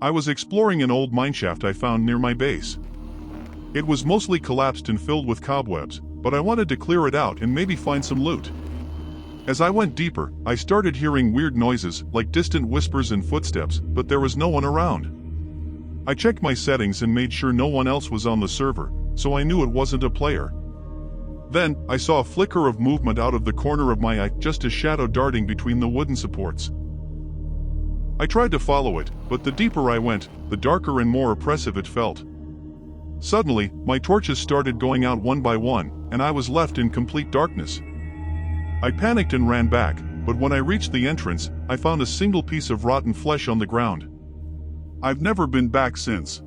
I was exploring an old mineshaft I found near my base. It was mostly collapsed and filled with cobwebs, but I wanted to clear it out and maybe find some loot. As I went deeper, I started hearing weird noises, like distant whispers and footsteps, but there was no one around. I checked my settings and made sure no one else was on the server, so I knew it wasn't a player. Then, I saw a flicker of movement out of the corner of my eye, just a shadow darting between the wooden supports. I tried to follow it, but the deeper I went, the darker and more oppressive it felt. Suddenly, my torches started going out one by one, and I was left in complete darkness. I panicked and ran back, but when I reached the entrance, I found a single piece of rotten flesh on the ground. I've never been back since.